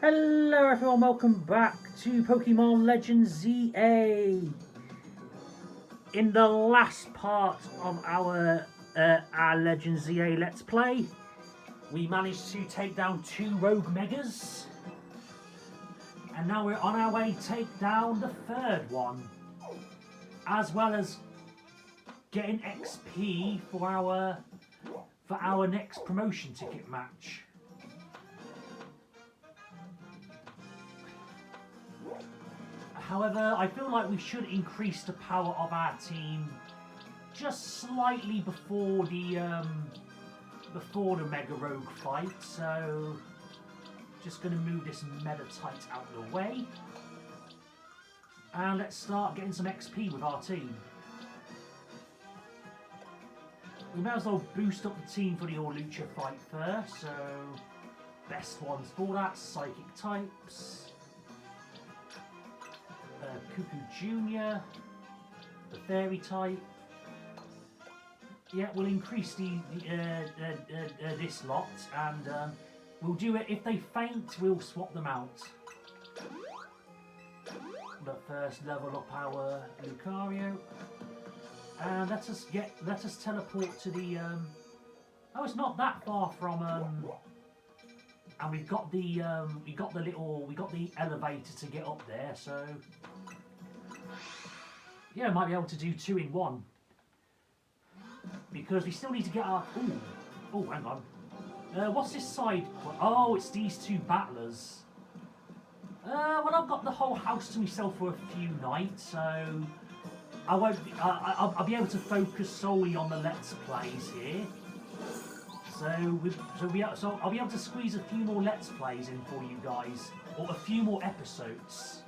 Hello everyone, welcome back to Pokemon Legends ZA. In the last part of our Legends ZA Let's Play, we managed to take down 2 Rogue Megas. And now we're on our way to take down the 3rd one. As well as getting XP for our next promotion ticket match. However, I feel like we should increase the power of our team just slightly before the Mega Rogue fight. So, just going to move this Meditite out of the way, and let's start getting some XP with our team. We may as well boost up the team for the Hawlucha fight first. So, best ones for that: Psychic types. Cuckoo Junior, the Fairy type. Yeah, we'll increase this lot, and we'll do it. If they faint, we'll swap them out. But first, level up our Lucario, and let us teleport to the. Oh, it's not that far from. And we've got the elevator to get up there, so yeah, might be able to do 2 in 1. Because we still need to get our oh, hang on. What's this side? Oh, it's these 2 battlers. Well, I've got the whole house to myself for a few nights, so I won't. I'll be able to focus solely on the Let's Plays here. So I'll be able to squeeze a few more Let's Plays in for you guys, or a few more episodes.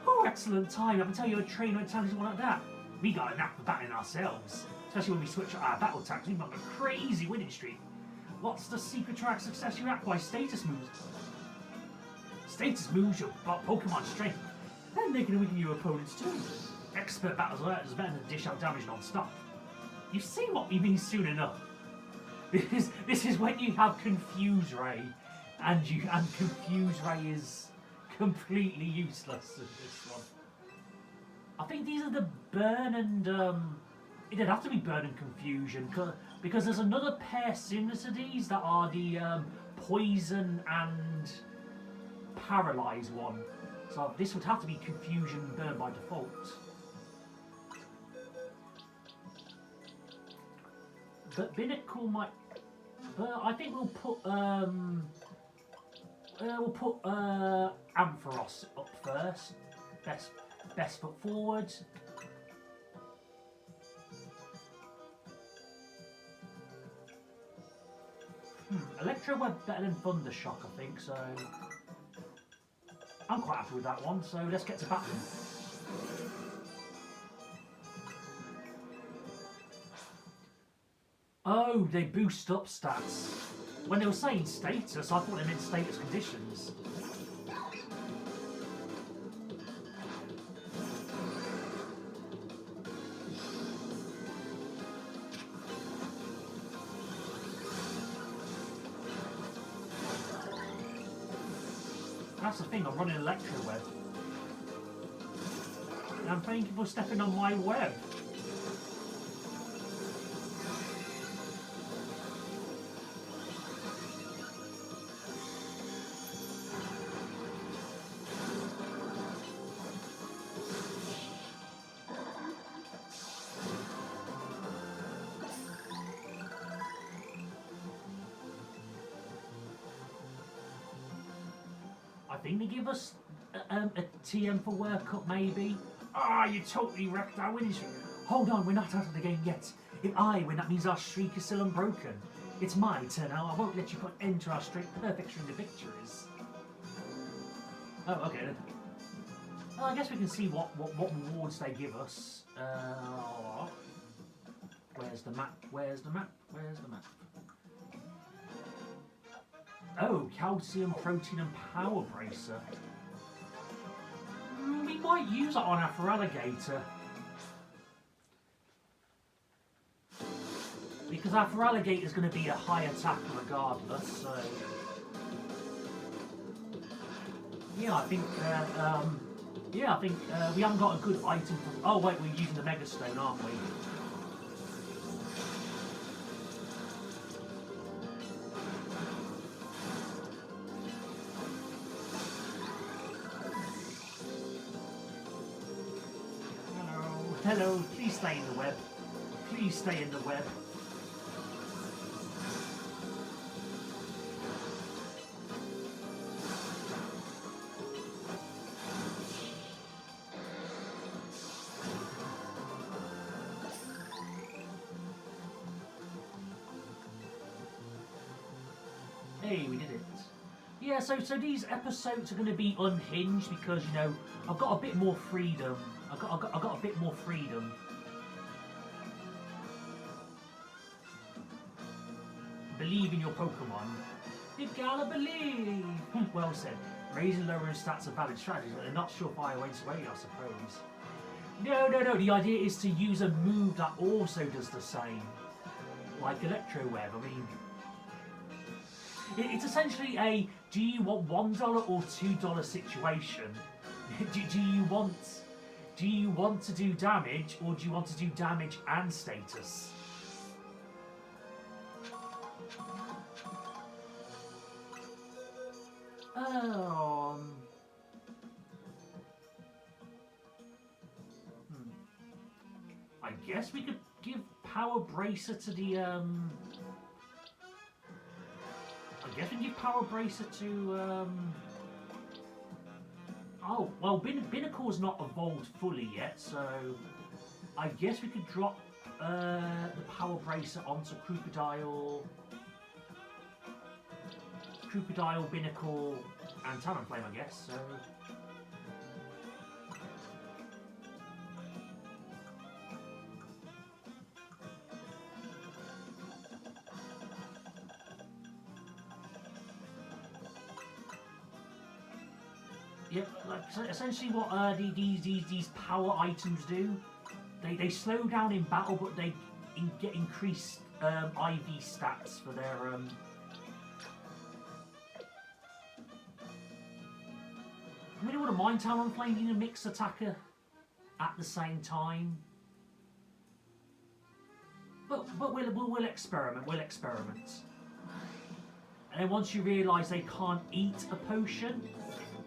Oh, excellent time! I can tell you a trainer and tell you one like that. We got a knack for battling ourselves, especially when we switch up our battle tags. We've got a crazy winning streak. What's the secret to our success? You act by status moves. Status moves your Pokemon strength, and they can weaken your opponents too. Expert battles is better than dish out damage non-stop. You've seen what we mean soon enough. This is when you have Confuse Ray, and Confuse Ray is completely useless in this one. I think these are the Burn and it did have to be Burn and Confusion because there's another pair similar to these that are the Poison and Paralyze one. So this would have to be Confusion and Burn by default. But Binnacle might. But I think we'll put Ampharos up first. Best foot forward. Electro Web better than Thunder Shock, I think. So I'm quite happy with that one. So let's get to battling. Oh, they boost up stats. When they were saying status, I thought they meant status conditions. That's the thing, I'm running Electro Web. And thank you for stepping on my web. I think they give us a TM for World Cup, maybe. Ah, you totally wrecked our winning streak. Hold on, we're not out of the game yet. If I win, that means our streak is still unbroken. It's my turn now. I won't let you put end to our straight perfect string of victories. Oh, okay then. Well, I guess we can see what rewards they give us. Where's the map? Where's the map? Where's the map? Oh, calcium, protein, and power bracer. We might use that on our Feraligatr. Because our Feraligatr is going to be a high attacker regardless, so Yeah, I think we haven't got a good item for. Oh wait, we're using the Mega Stone, aren't we? Hello, hello. Please stay in the web. Please stay in the web. Hey, we did it. Yeah, so these episodes are going to be unhinged because, you know, I've got a bit more freedom. I've got a bit more freedom. Believe in your Pokemon. You gotta believe. Well said. Raising lowering stats are valid strategies, but they're not surefire ways away, I suppose. No. The idea is to use a move that also does the same, like Electro Web. I mean, it's essentially a do you want $1 or $2 situation? do you want to do damage or do you want to do damage and status? I guess we could give Power Bracer to the I guess we can give Power Bracer to oh, well, Binnacore's not evolved fully yet, so I guess we could drop the Power Bracer onto Crocodile, Binnacore, and Talonflame, I guess, so... Yep, like, so essentially what these power items do, they slow down in battle, but they get increased IV stats for their... I really wouldn't mind Talonflame being a mixed attacker at the same time. But we'll experiment, And then once you realise they can't eat a potion,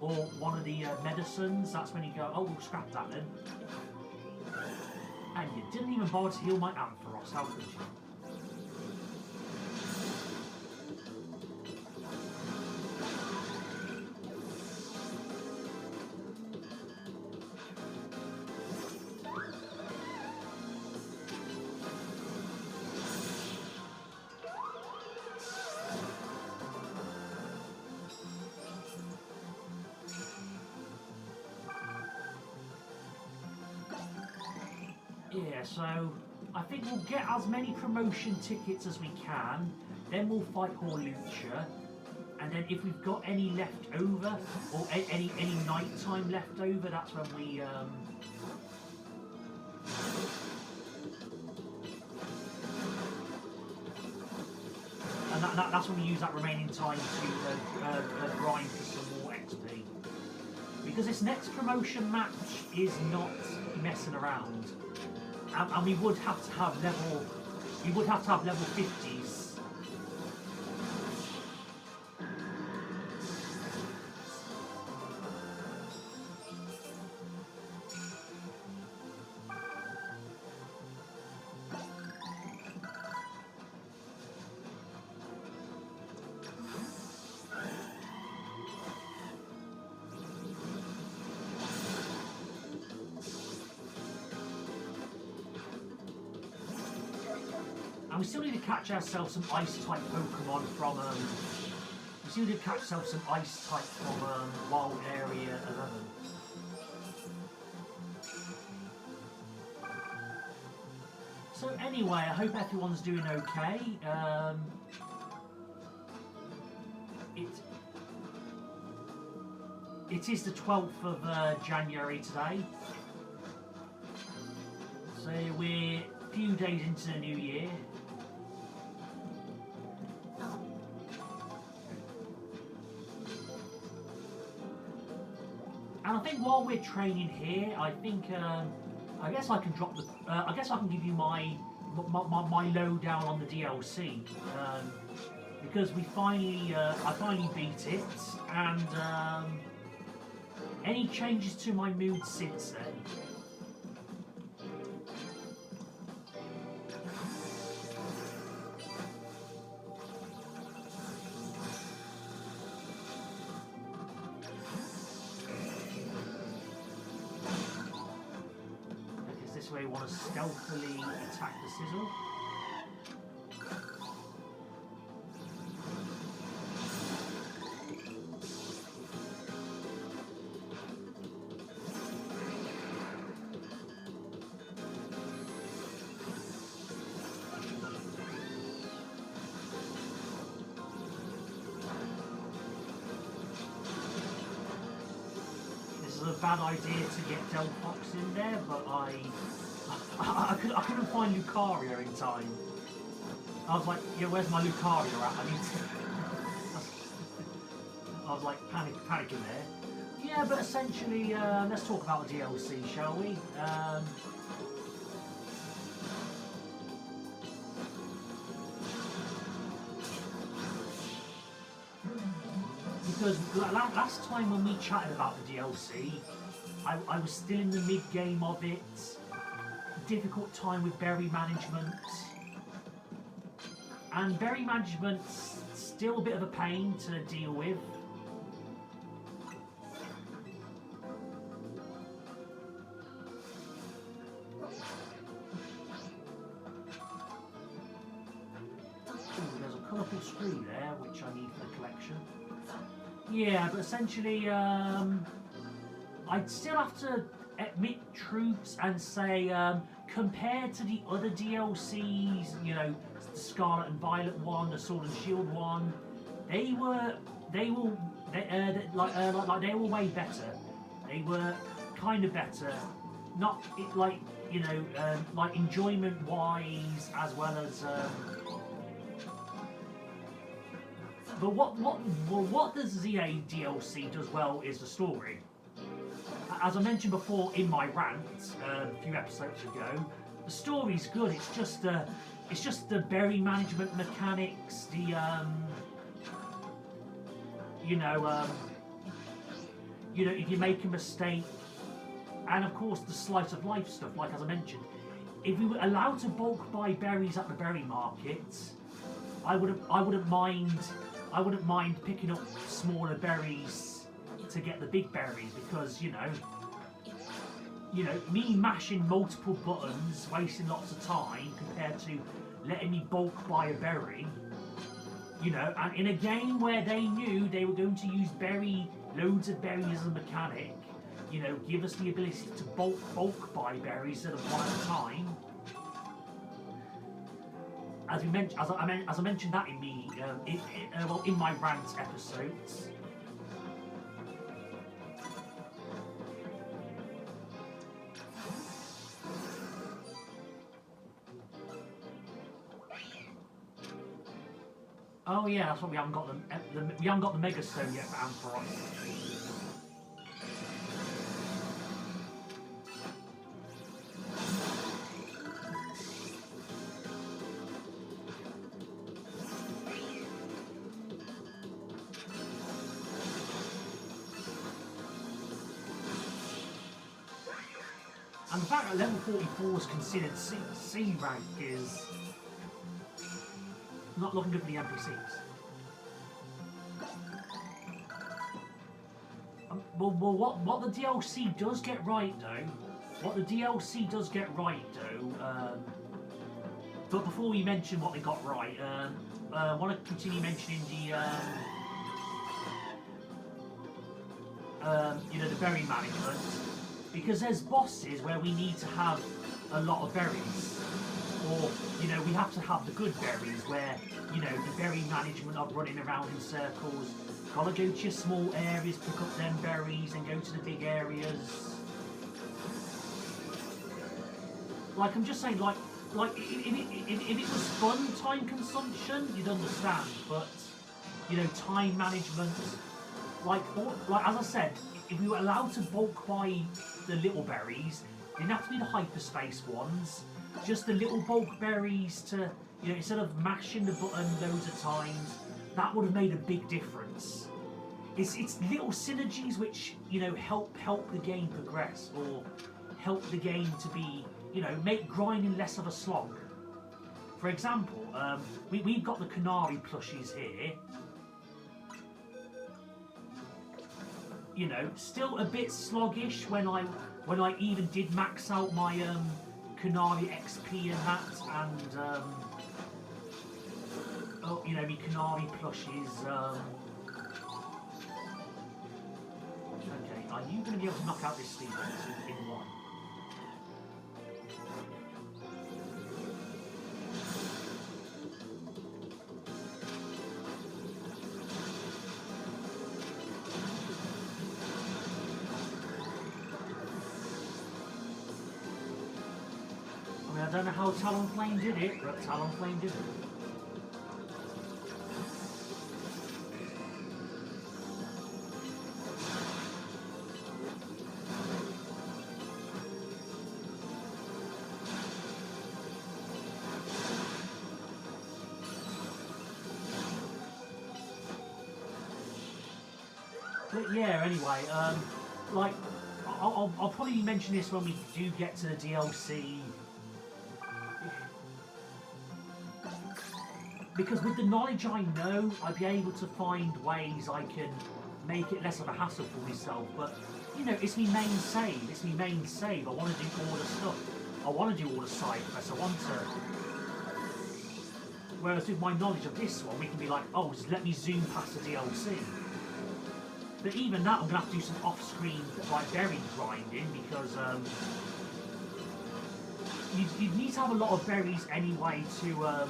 or one of the medicines, that's when you go, oh, we'll scrap that then. And you didn't even bother to heal my Ampharos, how could you? Yeah, so I think we'll get as many promotion tickets as we can, then we'll fight Hawlucha, and then if we've got any left over, or any nighttime left over, that's when we and that's when we use that remaining time to grind for some more XP. Because this next promotion match is not messing around. And we would have to have level 50s. And we still need to catch ourselves some ice-type Pokemon from, we still need to catch ourselves some ice-type from, Wild Area 11. So anyway, I hope everyone's doing okay. It is the 12th of January today. So we're a few days into the new year. And I think while we're training here, I think I guess I can drop the. I guess I can give you my lowdown on the DLC because we finally I finally beat it, and any changes to my mood since then. This way, you want to stealthily attack the sizzle. This is a bad idea to get Delphox in there, but I couldn't find Lucario in time. I was like, yeah, where's my Lucario at? I need to... I was like panicking there. Yeah, but essentially, let's talk about the DLC, shall we? Because last time when we chatted about the DLC, I was still in the mid-game of it. Difficult time with berry management, and berry management's still a bit of a pain to deal with. Ooh, there's a colourful screw there which I need for the collection. Yeah, but essentially I'd still have to admit truths and say compared to the other DLCs, you know, the Scarlet and Violet one, the Sword and Shield one, they were way better. They were kind of better, not like, you know, like enjoyment wise as well as. But what the ZA DLC does well is the story. As I mentioned before in my rant a few episodes ago, the story's good. It's just the berry management mechanics, the you know, if you make a mistake, and of course the slice of life stuff. Like as I mentioned, if we were allowed to bulk buy berries at the berry market, I wouldn't mind picking up smaller berries to get the big berries, because you know, me mashing multiple buttons, wasting lots of time compared to letting me bulk buy a berry, you know, and in a game where they knew they were going to use loads of berries as a mechanic, you know, give us the ability to bulk buy berries instead of one at a time. As I mentioned that in in my rant episodes. Oh yeah, that's what we haven't got we haven't got the Mega Stone yet for Ampharos. And the fact that level 44 is considered C rank is not looking good for the NPCs. Well, what the DLC does get right though, but before we mention what they got right, I want to continue mentioning the you know, the berry management, because there's bosses where we need to have a lot of berries. Or, you know, we have to have the good berries where, you know, the berry management of running around in circles. Gotta go to your small areas, pick up them berries and go to the big areas. Like, I'm just saying, like if it was fun time consumption, you'd understand. But, you know, time management, like as I said, if we were allowed to bulk buy the little berries, didn't have to be the hyperspace ones, just the little bulk berries to, you know, instead of mashing the button loads of times, that would have made a big difference. It's little synergies which, you know, help the game progress, or help the game to be, you know, make grinding less of a slog. For example, we've got the Canary plushies here. You know, still a bit sluggish when I even did max out my Canary XP and that, and oh, you know, my Canary plushies. Okay, are you going to be able to knock out this Steve in one? I don't know how Talonflame did it, but Talonflame did it. But yeah, anyway, like, I'll probably mention this when we do get to the DLC. Because with the knowledge I know, I'd be able to find ways I can make it less of a hassle for myself. But, you know, it's my main save. It's my main save. I want to do all the stuff. I want to do all the side quests. I want to... Whereas with my knowledge of this one, we can be like, oh, just let me zoom past the DLC. But even that, I'm going to have to do some off-screen, like, berry grinding, because you need to have a lot of berries anyway to...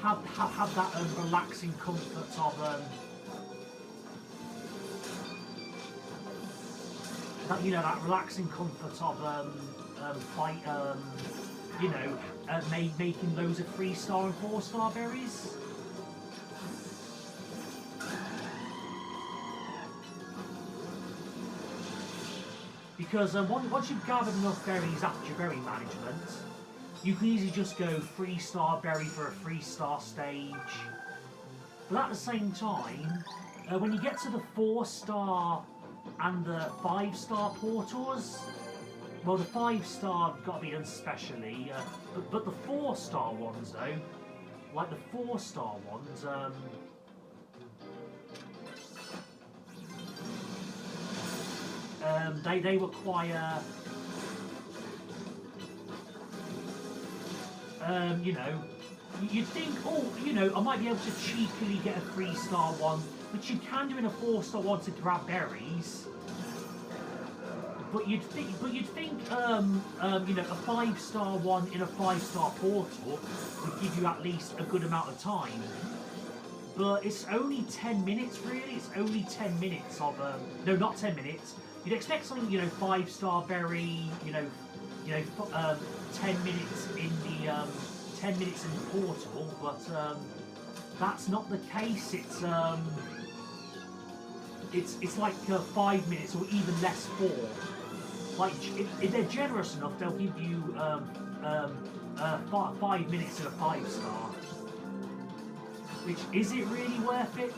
have that relaxing comfort of that, you know, that relaxing comfort of fight, you know, making loads of 3-star and 4-star berries. Because once you've gathered enough berries after your berry management, you can easily just go 3-star berry for a 3-star stage. But at the same time, when you get to the 4-star and the 5-star portals, well, the 5-star got to be done specially, but the 4-star ones though, like the 4-star ones, they require, you know, you'd think, oh, you know, I might be able to cheekily get a 3-star one, which you can do in a 4-star one to grab berries. But you'd think, you know, a 5-star one in a 5-star portal would give you at least a good amount of time. But it's only 10 minutes, really. It's only 10 minutes of, no, not 10 minutes. You'd expect something, you know, 5-star berry, you know, 10 minutes in the 10 minutes in the portal, but that's not the case. It's like 5 minutes or even less 4. Like, if they're generous enough, they'll give you 5 minutes in a 5-star. Which, is it really worth it?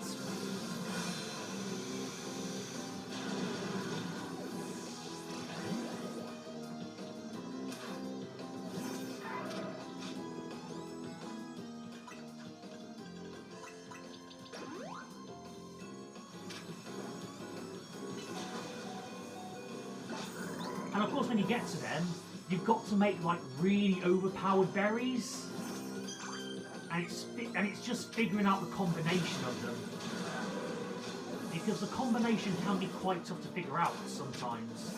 And of course, when you get to them, you've got to make like really overpowered berries, and it's just figuring out the combination of them, because the combination can be quite tough to figure out sometimes.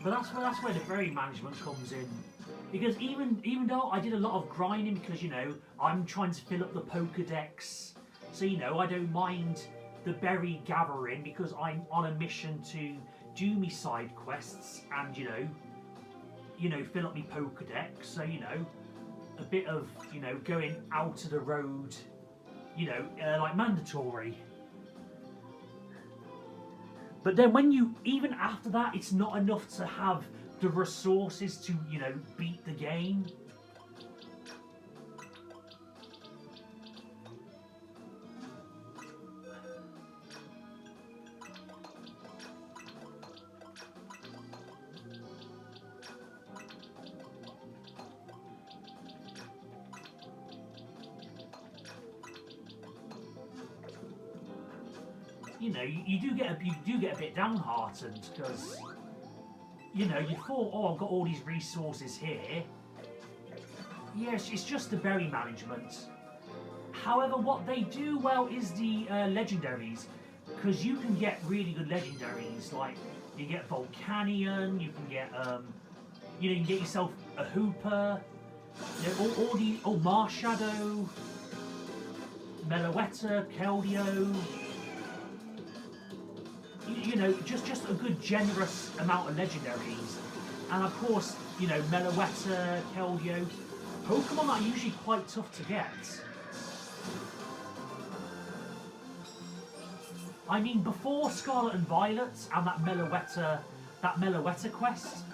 But that's where the berry management comes in. Because even though I did a lot of grinding, because you know I'm trying to fill up the Pokédex, so you know I don't mind the berry gathering because I'm on a mission to do me side quests and you know fill up my Pokédex. So you know a bit of going out of the road, like mandatory. But then when even after that, it's not enough to have the resources to, beat the game. You do get a bit downhearted because you thought, oh, I've got all these resources here. Yes, it's just the berry management. However, what they do well is the legendaries, because you can get really good legendaries. Like you get Volcanion, you can get you can get yourself a Hooper, all Marshadow, Meloetta, Keldeo. Just a good generous amount of legendaries. And of course, Meloetta, Keldeo, Pokemon that are usually quite tough to get. I mean, before Scarlet and Violet and that Meloetta quest,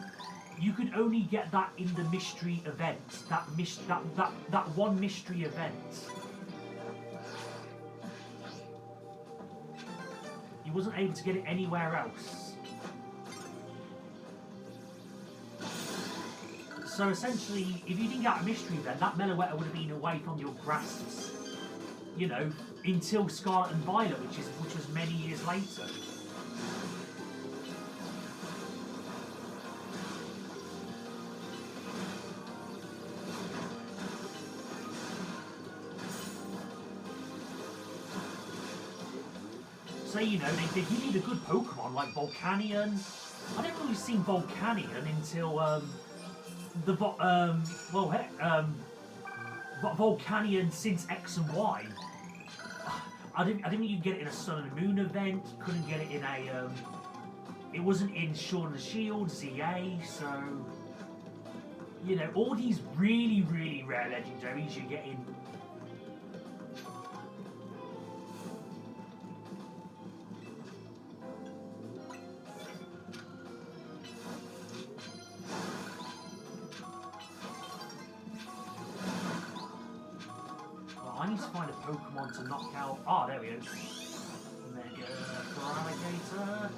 you could only get that in the mystery event, that one mystery event. You wasn't able to get it anywhere else. So essentially, if you didn't get a mystery event, that Meloetta would have been away from your grasps, until Scarlet and Violet, which was many years later. So they give you the good Pokemon like Volcanion. I never really seen Volcanion until Volcanion since X and Y. I didn't think you could get it in a Sun and Moon event. Couldn't get it in a. It wasn't in Sword and Shield ZA. So all these really rare legendaries you get in. I need to find a Pokemon to knock out. Ah, there we go. Mega Alligator.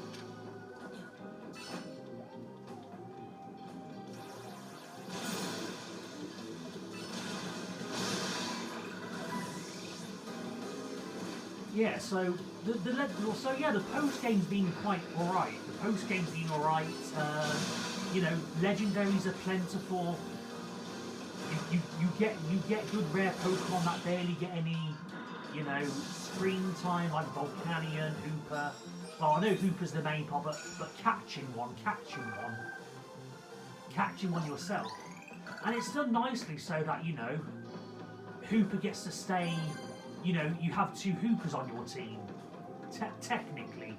Yeah, so the post game's been quite alright. The post game's been alright. Legendaries are plentiful. You get good rare Pokemon that barely get any, screen time, like Volcanion, Hooper. Well, I know Hooper's the main part, but catching one yourself. And it's done nicely so that, Hooper gets to stay, you have two Hoopers on your team. Technically.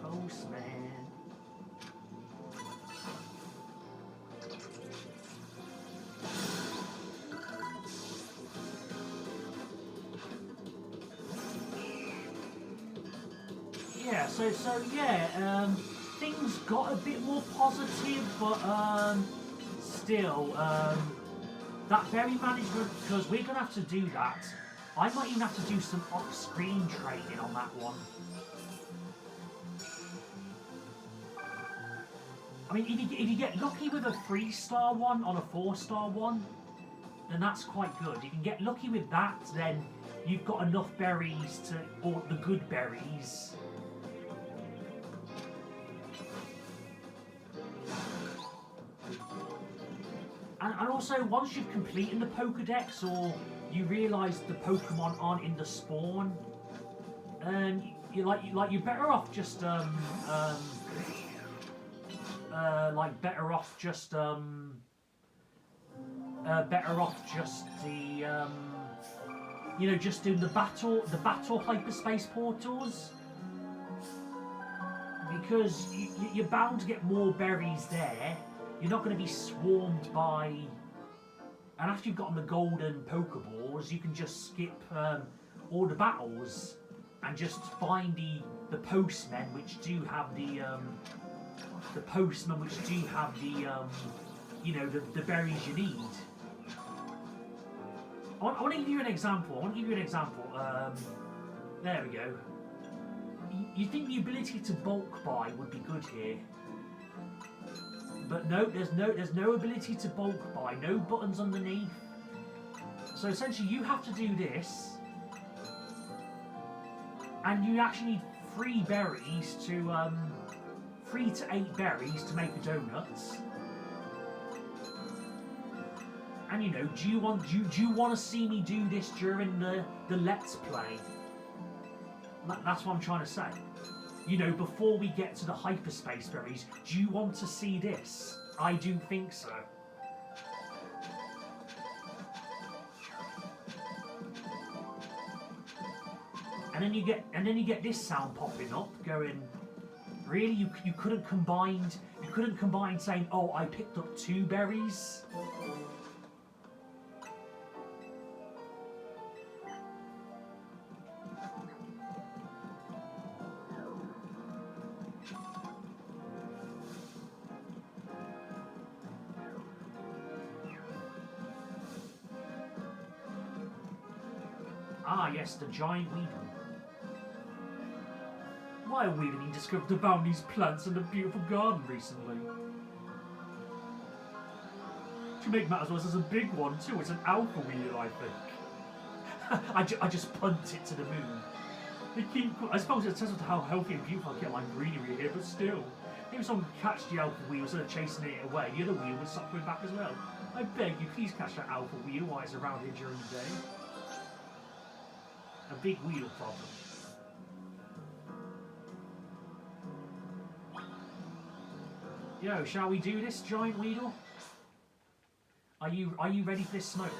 Postman. Things got a bit more positive, but still, that berry management, because we're gonna have to do that. I might even have to do some off-screen training on that one. I mean, if you get lucky with a 3-star one on a 4-star one, then that's quite good. If you can get lucky with that, then you've got enough berries or the good berries. And also, once you've completed the Pokédex, or you realise the Pokemon aren't in the spawn, you're better off just just doing the battle hyperspace portals, because you're bound to get more berries there. You're not going to be swarmed by, and after you've gotten the golden Pokeballs, you can just skip all the battles and just find the postmen, which do have the berries you need. I want to give you an example. There we go. You think the ability to bulk buy would be good here, but no, there's no ability to bulk buy. No buttons underneath. So essentially, you have to do this, and you actually need 3 berries to 3 to 8 berries to make a donut. And do you want to see me do this during the Let's Play? That's what I'm trying to say. Before we get to the hyperspace berries, do you want to see this? I do think so. And then you get this sound popping up, going, really? You couldn't combine saying, oh, I picked up 2 berries. Ah, yes, the giant weedle. Why have we been discovered about these plants in the beautiful garden recently? To make matters worse, there's a big one too. It's an alpha weedle, I think. I just punt it to the moon. I suppose it says how healthy and beautiful I get my greenery here, but still. Maybe someone could catch the alpha wheel instead of chasing it away. The other wheel would stop coming back as well. I beg you, please catch that alpha wheel while it's around here during the day. A big wheel problem. Yo, shall we do this, giant weedle? Are you ready for this smoke?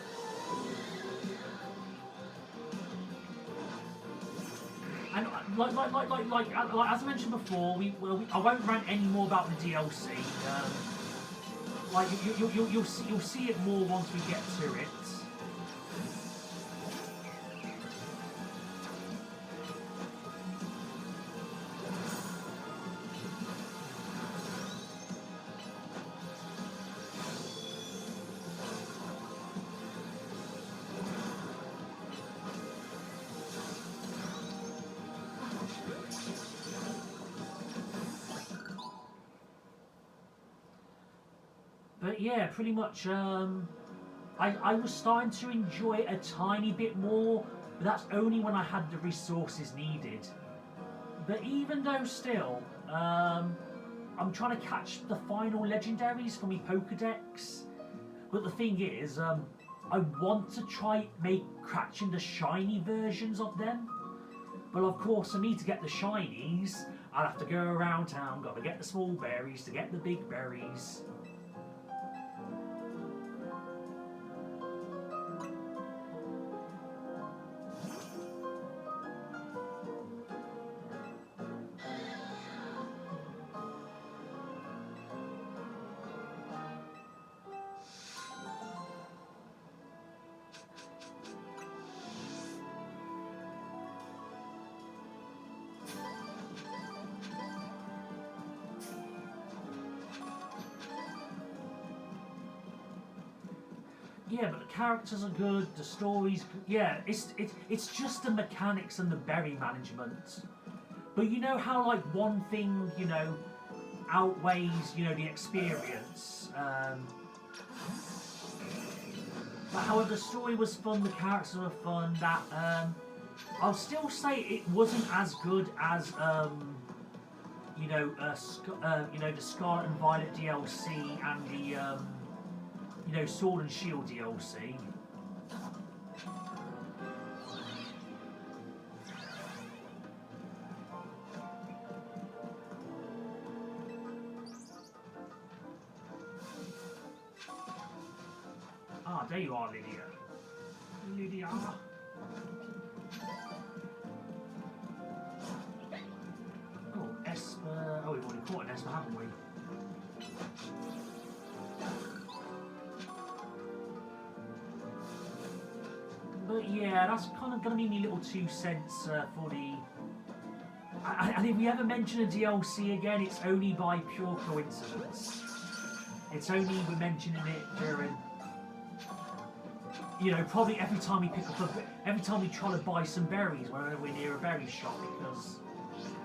And like as I mentioned before, I won't rant any more about the DLC. You'll see it more once we get to it. But yeah, pretty much, I was starting to enjoy it a tiny bit more, but that's only when I had the resources needed. But even though still, I'm trying to catch the final legendaries for my Pokedex. But the thing is, I want to try catching the shiny versions of them. But of course, for me to get the shinies, I'll have to go around town, gotta get the small berries to get the big berries. Yeah, but the characters are good, the story's good. Yeah, it's just the mechanics and the berry management. But you know how like one thing, outweighs, the experience. But however, the story was fun, the characters were fun. That I'll still say it wasn't as good as the Scarlet and Violet DLC and the Sword and Shield DLC. there you are, Lydia. Lydia. Oh, Esper. Oh, we've already caught an Esper, haven't we? But yeah, that's kind of going to be my little 2 cents for the... And if we ever mention a DLC again, it's only by pure coincidence. It's only we're mentioning it during... You know, probably every time we pick up every time we try to buy some berries whenever we're near a berry shop, because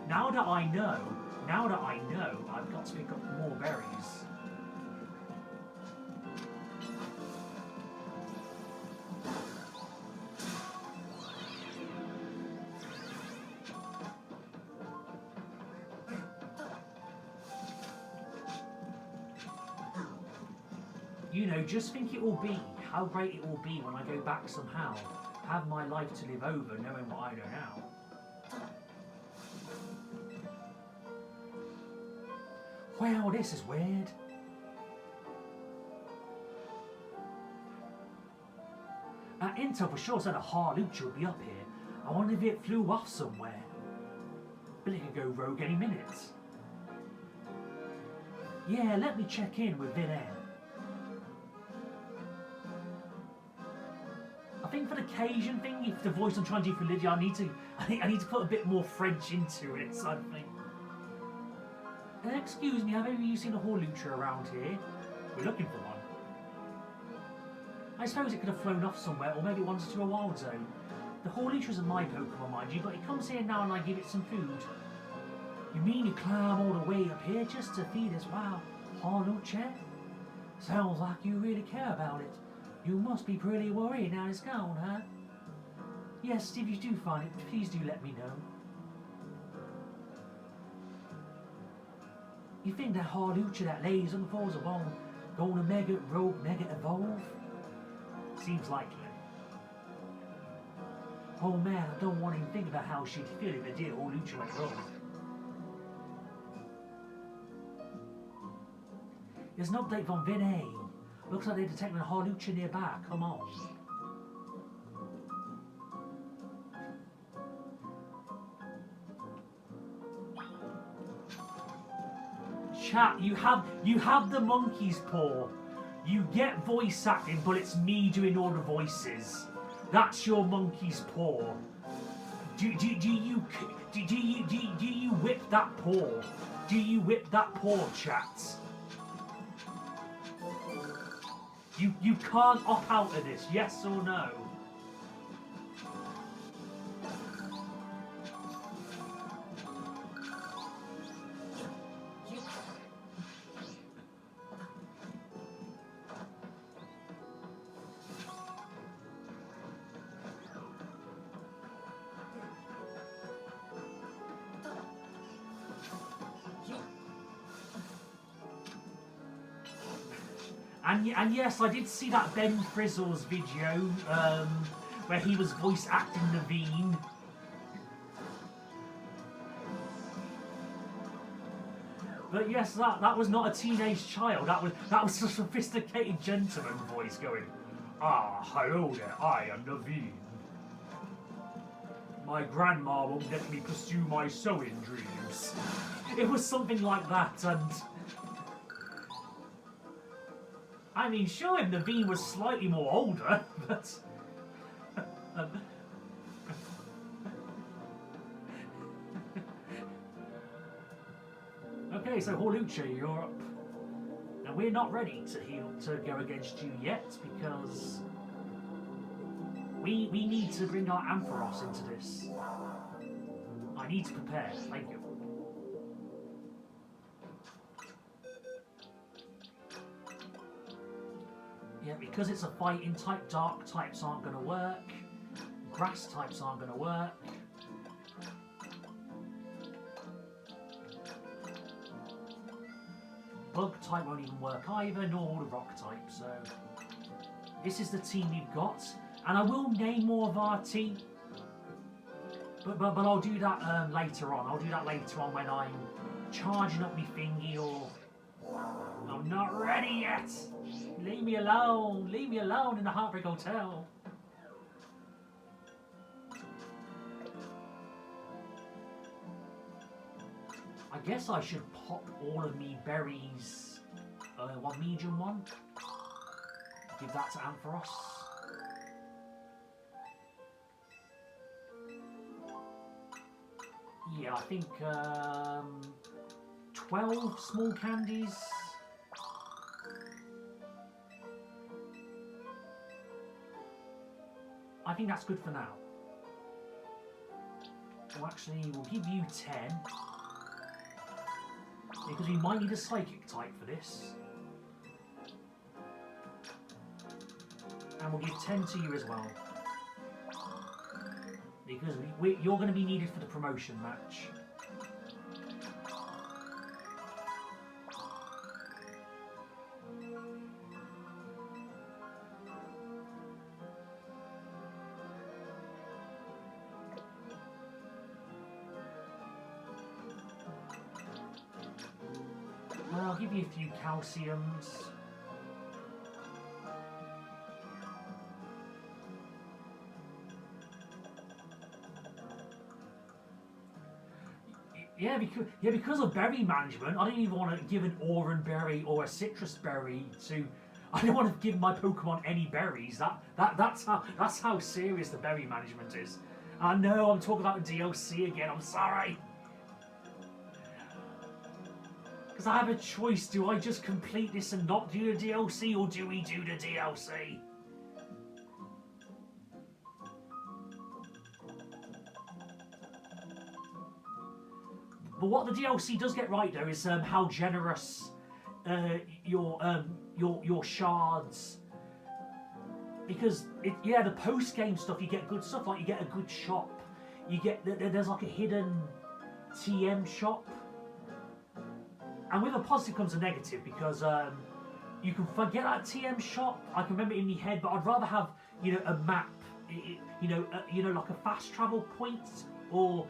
now that I know, I've got to pick up more berries. You know, just think it will be, how great it will be when I go back somehow, have my life to live over, knowing what I know now. Wow, this is weird. Intel for sure said a Hawlucha would be up here. I wonder if it flew off somewhere. But it could go rogue any minute. Yeah, let me check in with Vin Air. I think for the Cajun thing, if the voice I'm trying to do for Lydia, I need to put a bit more French into it, so I think. Excuse me, have any of you seen a Hawlucha around here? We're looking for one. I suppose it could have flown off somewhere, or maybe it wanders to a wild zone. The Hawlucha isn't my Pokemon, mind you, but it comes here now and I give it some food. You mean you climb all the way up here just to feed us? Wow, Hawlucha? Sounds like you really care about it. You must be pretty worried now it's gone, huh? Yes, if you do find it, please do let me know. You think that Hawlucha that lays on the falls of one gonna mega evolve? Seems likely. Oh man, I don't want to even think about how she'd feel if the dear Hawlucha went wrong. There's an update from Vin A. Looks like they're detecting a Hawlucha nearby. Come on. Chat, you have the monkey's paw. You get voice acting, but it's me doing all the voices. That's your monkey's paw. Do you whip that paw? Do you whip that paw, chat? You can't opt out of this, yes or no? And yes, I did see that Ben Frizzle's video where he was voice acting Naveen. But yes, that was not a teenage child. That was a sophisticated gentleman voice going, "Ah, hello there, I am Naveen. My grandma won't let me pursue my sewing dreams." It was something like that, and I mean, sure, if Naveen was slightly more older, but okay, so Hawlucha, you're up. Now we're not ready to go against you yet because we need to bring our Ampharos into this. I need to prepare. Thank you. Yeah, because it's a fighting type, dark types aren't going to work. Grass types aren't going to work. Bug type won't even work either, nor the rock type, so this is the team we've got. And I will name more of our team, but I'll do that later on. I'll do that later on when I'm charging up my thingy or I'm not ready yet. Leave me alone. Leave me alone in the Heartbreak Hotel. I guess I should pop all of me berries. One medium one. Give that to Ampharos. Yeah, I think 12 small candies. I think that's good for now. Well, actually, we'll give you 10. Because we might need a psychic type for this. And we'll give 10 to you as well. Because you're going to be needed for the promotion match. I'll give you a few calciums. Because of berry management, I don't even want to give an orange berry or a citrus berry to. I don't want to give my Pokemon any berries. That's how serious the berry management is. I know I'm talking about the DLC again. I'm sorry. Because I have a choice. Do I just complete this and not do the DLC, or do we do the DLC? But what the DLC does get right, though, is how generous your shards. Because the post-game stuff, you get good stuff. Like you get a good shop. You get there's like a hidden TM shop. And with a positive comes a negative, because you can forget that TM shop. I can remember it in my head, but I'd rather have a map, like a fast travel point, or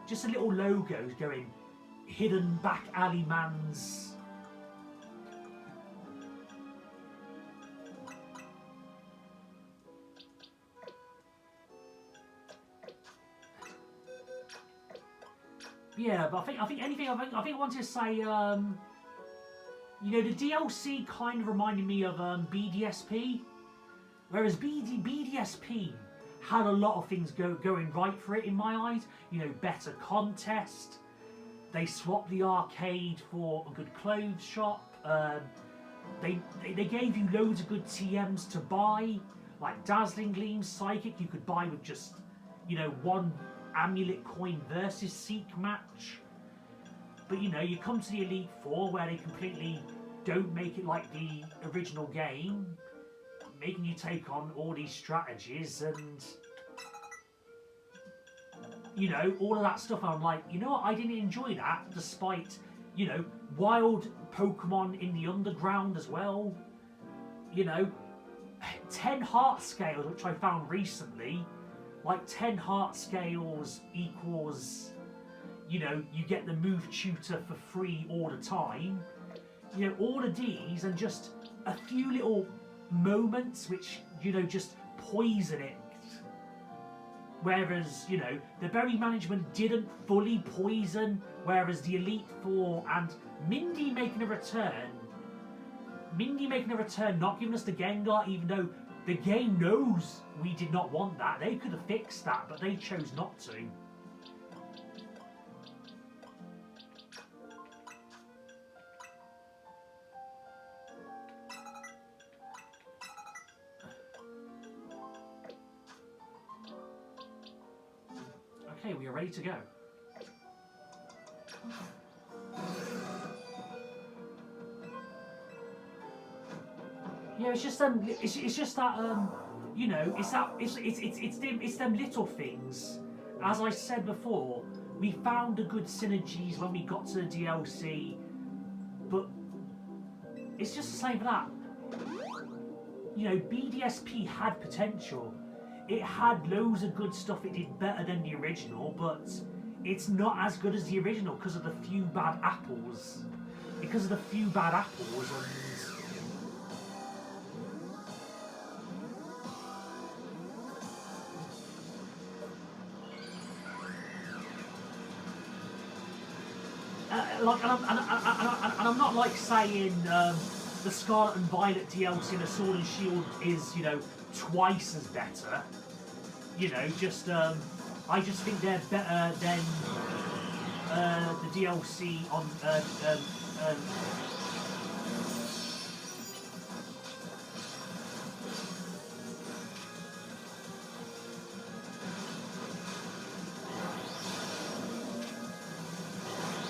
just a little logo going hidden back alley man's. Yeah, but I think I wanted to say, the DLC kind of reminded me of BDSP, whereas BDSP had a lot of things going right for it in my eyes. Better contest. They swapped the arcade for a good clothes shop. They gave you loads of good TMs to buy, like Dazzling Gleam, Psychic. You could buy with just one Amulet coin versus Seek match. But you come to the Elite Four, where they completely don't make it like the original game, making you take on all these strategies and all of that stuff. I'm like, what, I didn't enjoy that, despite wild Pokemon in the underground as well. 10 heart scales, which I found recently. Like 10 heart scales equals, you get the move tutor for free all the time. All of these, and just a few little moments which, just poison it. Whereas, the berry management didn't fully poison, whereas the Elite Four and Mindy making a return, not giving us the Gengar, even though the game knows we did not want that. They could have fixed that, but they chose not to. Okay, we are ready to go. Yeah, it's just that it's them little things. As I said before, we found the good synergies when we got to the DLC, but it's just the same for that. BDSP had potential. It had loads of good stuff. It did better than the original, but it's not as good as the original because of the few bad apples. because of the few bad apples and. And I'm not like saying the Scarlet and Violet DLC and the Sword and Shield is, you know, twice as better. You know, just I just think they're better than the DLC on.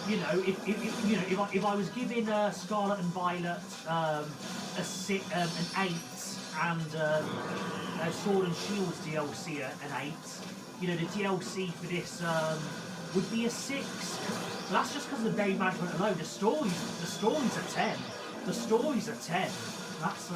You know, if I was giving Scarlet and Violet an 8 and Sword and Shield's DLC an 8, you know, the DLC for this would be a 6. But that's just because of the game management alone. The stories are 10. The stories are 10. That's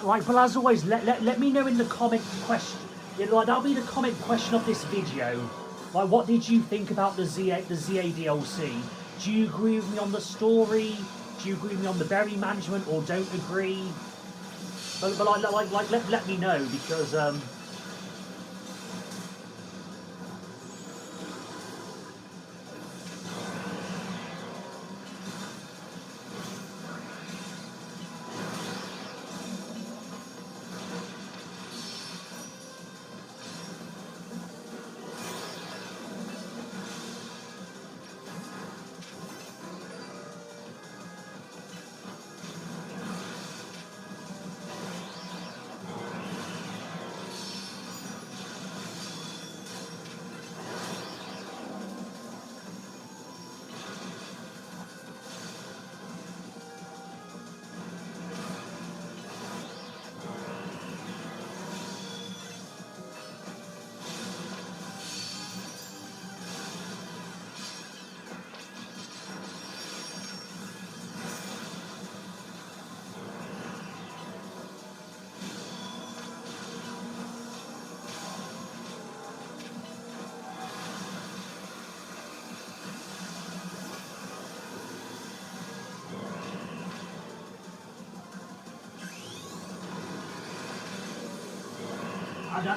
like, but as always, let me know in the comment question. Yeah, like, that'll be the comment question of this video. Like, what did you think about the ZA DLC? Do you agree with me on the story? Do you agree with me on the berry management, or don't agree? But let me know, because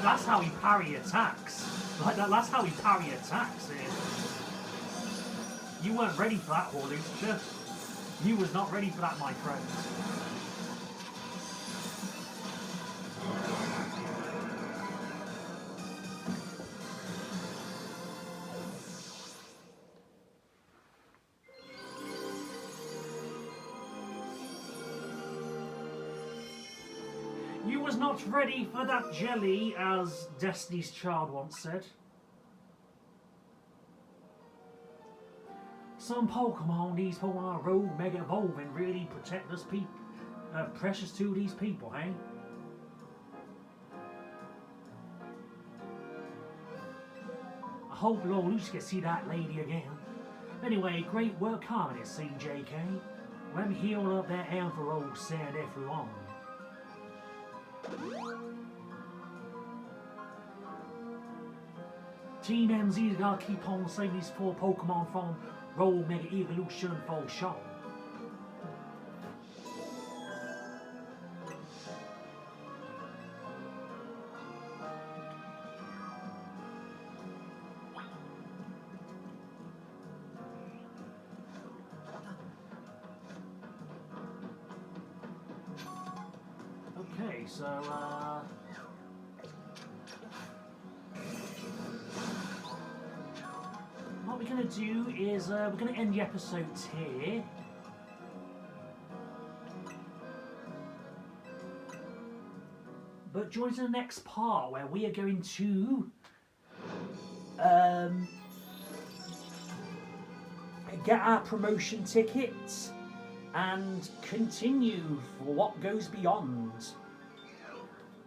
that's how he parry attacks. Like, that's how he parry attacks. You weren't ready for that, Hawlucha. You was not ready for that, my friend. You was not ready for that jelly, as Destiny's Child once said. Some Pokemon, these Pokemon rogue, mega evolve and really protect us people. Precious to these people, hey? I hope Hawlucha can see that lady again. Anyway, great work coming at CJK. Let me heal up that hand for old Sand everyone. Team MZ's gotta keep on saving these 4 Pokemon from Roll Mega Evolution for sure. Okay, so what we're going to do is we're going to end the episodes here. But join us in the next part where we are going to get our promotion tickets and continue for what goes beyond.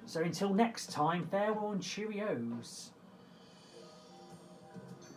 So until next time, farewell and cheerios.